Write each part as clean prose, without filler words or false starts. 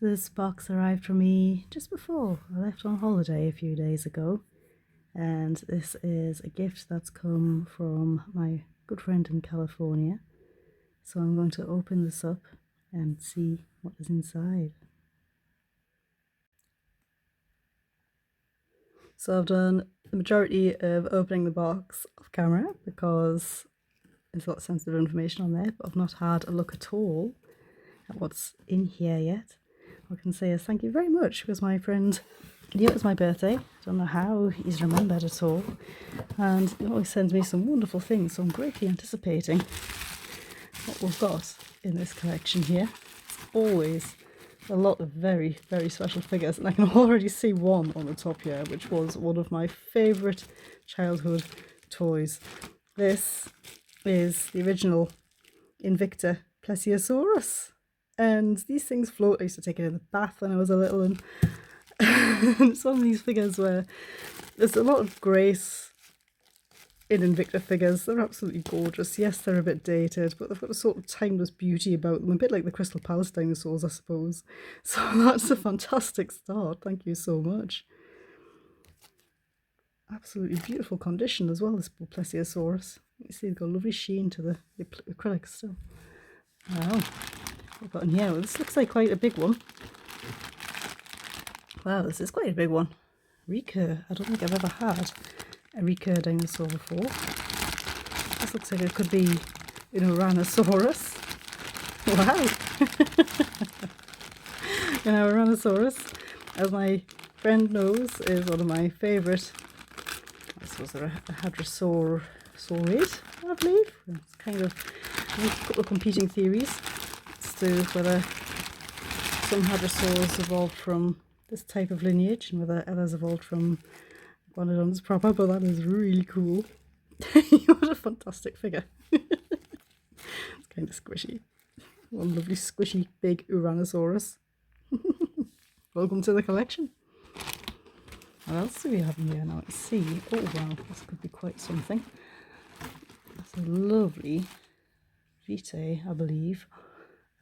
This box arrived for me just before I left on holiday a few days ago, and this is a gift that's come from my good friend in California. So I'm going to open this up and see what is inside. So I've done the majority of opening the box off camera because there's a lot of sensitive information on there, but I've not had a look at all at what's in here yet. All I can say is thank you very much, because my friend knew it was my birthday. I don't know how he's remembered at all, and he always sends me some wonderful things, so I'm greatly anticipating what we've got in this collection here. It's always a lot of very, very special figures, and I can already see one on the top here, which was one of my favourite childhood toys. This is the original Invicta Plesiosaurus, and these things float. I used to take it in the bath when I was a little, and it's one of these figures where there's a lot of grace in Invicta figures. They're absolutely gorgeous. Yes, they're a bit dated, but they've got a sort of timeless beauty about them, a bit like the Crystal Palace dinosaurs, I suppose. So that's a fantastic start. Thank you so much. Absolutely beautiful condition as well, this Plesiosaurus. You see, it's got a lovely sheen to the acrylic still. Wow, we've got in here. Well, this looks like quite a big one. Wow, this is quite a big one. Recur. I don't think I've ever had a recur dinosaur before. This looks like it could be an Ouranosaurus. Wow! An Ouranosaurus, as my friend knows, is one of my favourite. I suppose they're a hadrosaurid, I believe. It's kind of a couple of competing theories as to whether some hadrosaurs evolved from this type of lineage and whether others evolved from Iguanodonts proper, but that is really cool. What a fantastic figure. It's kind of squishy. One lovely squishy big Ouranosaurus. Welcome to the collection. What else do we have in here now? Let's see. Oh wow, this could be quite something. That's a lovely Vitae, I believe.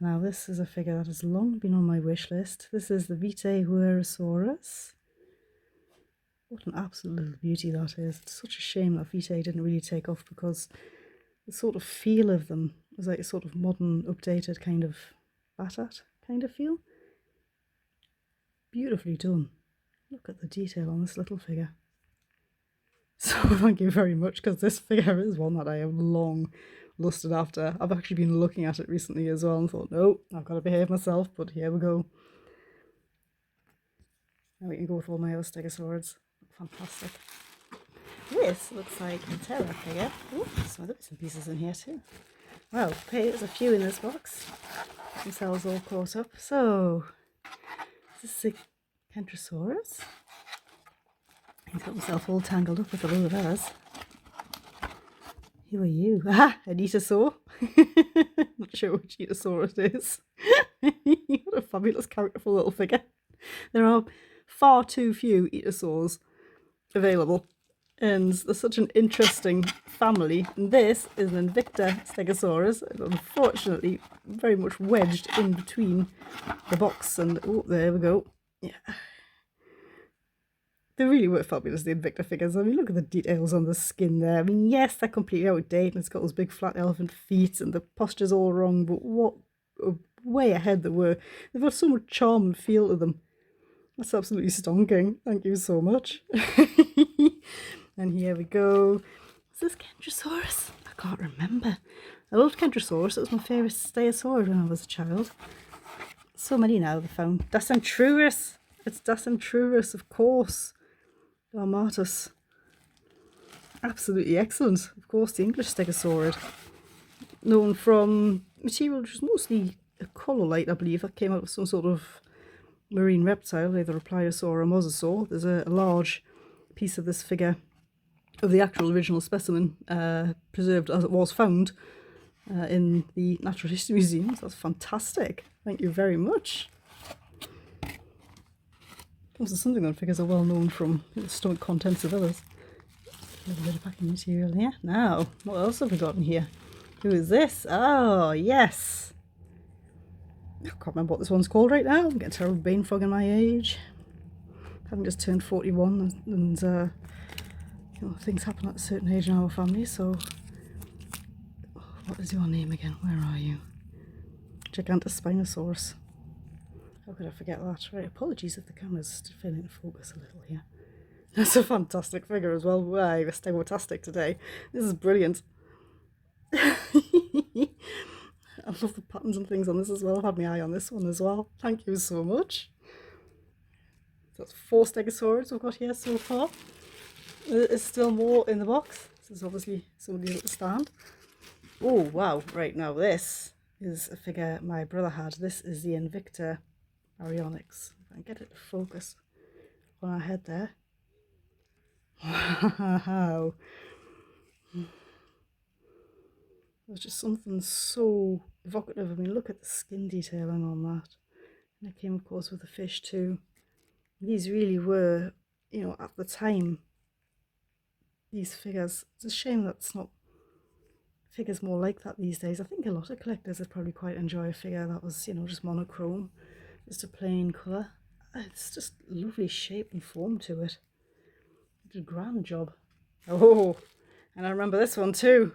Now this is a figure that has long been on my wish list. This is the Vitae Wuerhosaurus. What an absolute little beauty that is. It's such a shame that Vitae didn't really take off, because the sort of feel of them was like a sort of modern, updated kind of Battat kind of feel. Beautifully done. Look at the detail on this little figure. So thank you very much, because this figure is one that I have long lusted after. I've actually been looking at it recently as well and thought, no, I've got to behave myself, but here we go. Now we can go with all my other stegosaurs. Fantastic. This looks like a Terra figure. Oh, some other bits and pieces in here too. Well, okay, there's a few in this box. Get themselves all caught up. So, this is a Dacentrurus. He's got himself all tangled up with a load of others. Who are you? Ah, an Etasaur. Not sure which Etasaur it is. What a fabulous, characterful little figure. There are far too few Etasaurs available, and there's such an interesting family. And this is an Invicta Stegosaurus, unfortunately very much wedged in between the box and, oh, there we go. Yeah. They really were fabulous, the Invicta figures. I mean, look at the details on the skin there. I mean, yes, they're completely outdated, and it's got those big flat elephant feet, and the posture's all wrong, but what way ahead they were. They've got so much charm and feel to them. That's absolutely stonking. Thank you so much. And here we go. Is this Kentrosaurus? I can't remember. I loved Kentrosaurus. It was my favourite stegosaur when I was a child. So many now they've found. Dacentrurus. It's Dacentrurus, of course. Darmatus. Absolutely excellent. Of course, the English stegosaurid. Known from material which was mostly a colloidite, I believe. That came out of some sort of marine reptile, either a pliosaur or a mosasaur. There's a large piece of this figure, of the actual original specimen, preserved as it was found in the Natural History Museum. So that's fantastic. Thank you very much. Comes to something that figures are well known from the stomach contents of others. A little bit of packing material here. Now, what else have we got in here? Who is this? Oh, yes. I can't remember what this one's called right now. I'm getting terrible brain fog in my age. Having just turned 41 and you know, things happen at a certain age in our family, so what is your name again? Where are you? Gigantspinosaurus. How could I forget that? Right, apologies if the camera's failing to focus a little here. That's a fantastic figure as well. Wow, we're stegotastic today. This is brilliant. I love the patterns and things on this as well. I've had my eye on this one as well. Thank you so much. So that's 4 stegosaurs we've got here so far. There's still more in the box. This is obviously somebody's little stand. Oh wow, right, now this is a figure my brother had. This is the Invicta Baryonyx. If I can get it to focus on our head there. Wow. There's just something so evocative. I mean, look at the skin detailing on that. And it came, of course, with the fish too. These really were, you know, at the time, these figures. It's a shame that it's not figures more like that these days. I think a lot of collectors would probably quite enjoy a figure that was, you know, just monochrome, just a plain colour. It's just lovely shape and form to it. Did a grand job. Oh, and I remember this one too.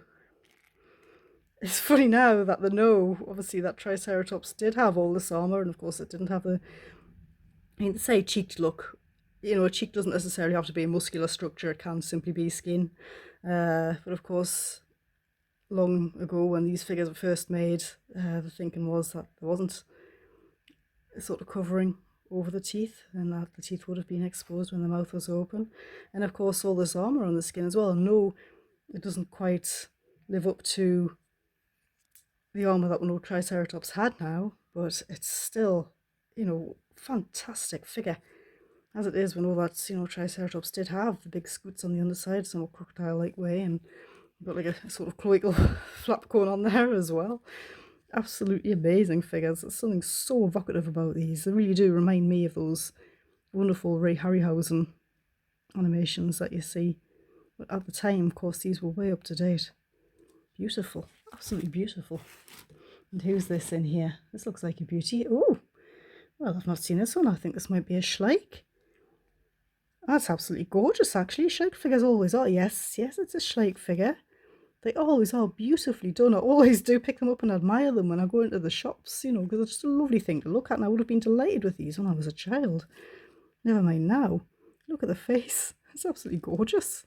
It's funny now that they know, obviously, that Triceratops did have all this armour, and of course it didn't have the, I mean, say cheeked look. You know, a cheek doesn't necessarily have to be a muscular structure, it can simply be skin. But of course, long ago when these figures were first made, the thinking was that there wasn't a sort of covering over the teeth, and that the teeth would have been exposed when the mouth was open. And of course all this armour on the skin as well. No, it doesn't quite live up to the armour that we know Triceratops had now, but it's still, you know, fantastic figure. As it is, we know that, you know, Triceratops did have the big scoots on the underside, somewhat crocodile-like way, and got like a sort of cloacal flap going on there as well. Absolutely amazing figures. There's something so evocative about these. They really do remind me of those wonderful Ray Harryhausen animations that you see. But at the time, of course, these were way up to date. Beautiful. Absolutely beautiful. And who's this in here? This looks like a beauty. Oh, well, I've not seen this one. I think this might be a Schleich. That's absolutely gorgeous, actually. Schleich figures always are. Yes, it's a Schleich figure. They always are beautifully done. I always do pick them up and admire them when I go into the shops, you know, because it's just a lovely thing to look at, and I would have been delighted with these when I was a child. Never mind now. Look at the face. It's absolutely gorgeous.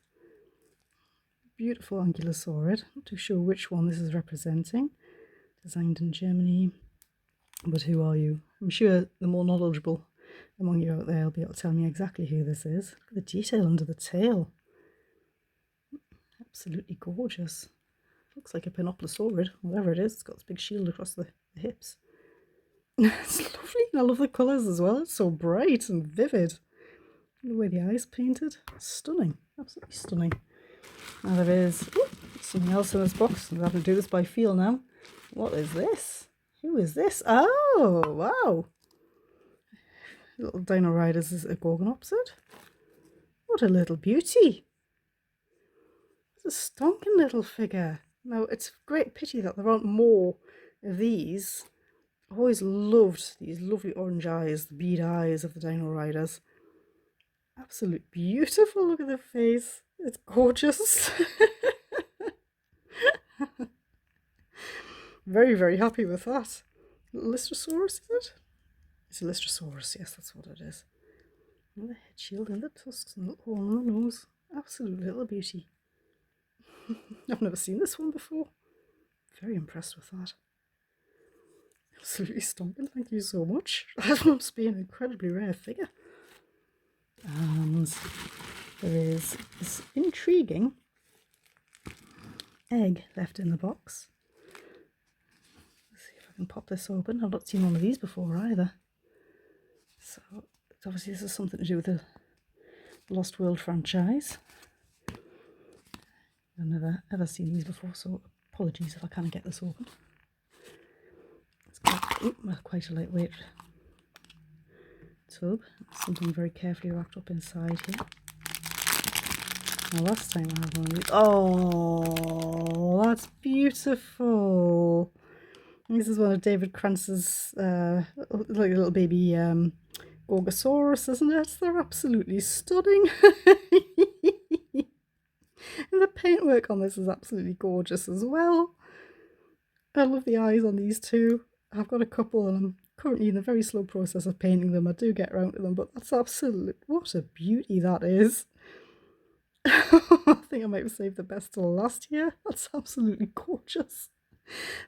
Beautiful ankylosaurid. Not too sure which one this is representing. Designed in Germany. But who are you? I'm sure the more knowledgeable among you out there will be able to tell me exactly who this is. Look at the detail under the tail. Absolutely gorgeous. Looks like a Pinoplosaurid, whatever it is. It's got this big shield across the hips. It's lovely. I love the colours as well. It's so bright and vivid. The way the eyes painted. Stunning. Absolutely stunning. Now there is something else in this box. I'm going to have to do this by feel now. What is this? Who is this? Oh, wow. Little Dino Riders is a Gorgonopsid. What a little beauty. It's a stonking little figure. Now, it's a great pity that there aren't more of these. I've always loved these lovely orange eyes, the bead eyes of the Dino Riders. Absolutely beautiful. Look at the face. It's gorgeous. Very, very happy with that. Lystrosaurus, is it? It's a Lystrosaurus, yes, that's what it is. And the head shield and the tusks and the hole in the nose. Absolute little beauty. I've never seen this one before. Very impressed with that. Absolutely stunning, thank you so much. That must be an incredibly rare figure. And there is this intriguing egg left in the box. Let's see if I can pop this open. I've not seen one of these before either. So obviously this is something to do with the Lost World franchise. I've never ever seen these before, so apologies if I can't get this open. It's quite a lightweight tub. Something very carefully wrapped up inside here. Now last time I had one of these. Oh, that's beautiful. This is one of David Krantz's like a little baby Gorgosaurus, isn't it? They're absolutely stunning. And the paintwork on this is absolutely gorgeous as well. I love the eyes on these two. I've got a couple and I'm currently in a very slow process of painting them. I do get around to them, but that's absolute, what a beauty that is. I think I might have saved the best till last year. That's absolutely gorgeous.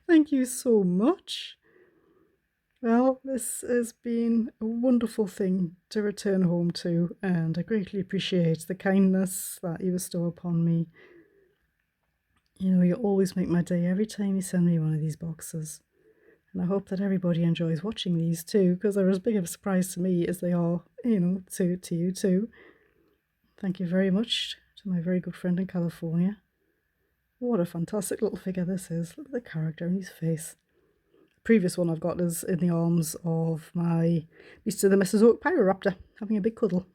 Thank you so much. Well, this has been a wonderful thing to return home to, and I greatly appreciate the kindness that you bestow upon me. You know, you always make my day every time you send me one of these boxes. And I hope that everybody enjoys watching these too, because they're as big of a surprise to me as they are, you know, to you too. Thank you very much to my very good friend in California. What a fantastic little figure this is. Look at the character in his face. The previous one I've got is in the arms of my Ltd Desmatosuchus Pyroraptor, having a big cuddle.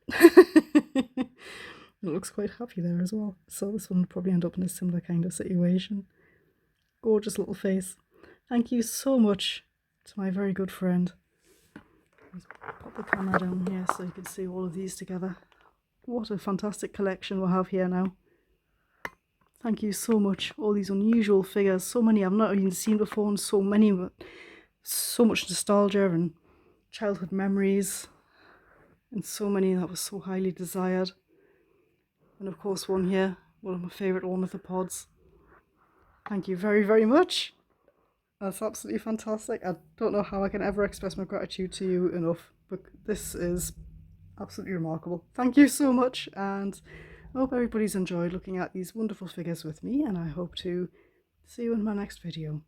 It looks quite happy there as well. So this one will probably end up in a similar kind of situation. Gorgeous little face. Thank you so much to my very good friend. Let's pop the camera down here so you can see all of these together. What a fantastic collection we'll have here now. Thank you so much. All these unusual figures. So many I've not even seen before, and so many, so much nostalgia and childhood memories. And so many that was so highly desired. And of course one here, one of my favourite ornithopods. Thank you very, very much. That's absolutely fantastic. I don't know how I can ever express my gratitude to you enough, but this is absolutely remarkable. Thank you so much, and I hope everybody's enjoyed looking at these wonderful figures with me, and I hope to see you in my next video.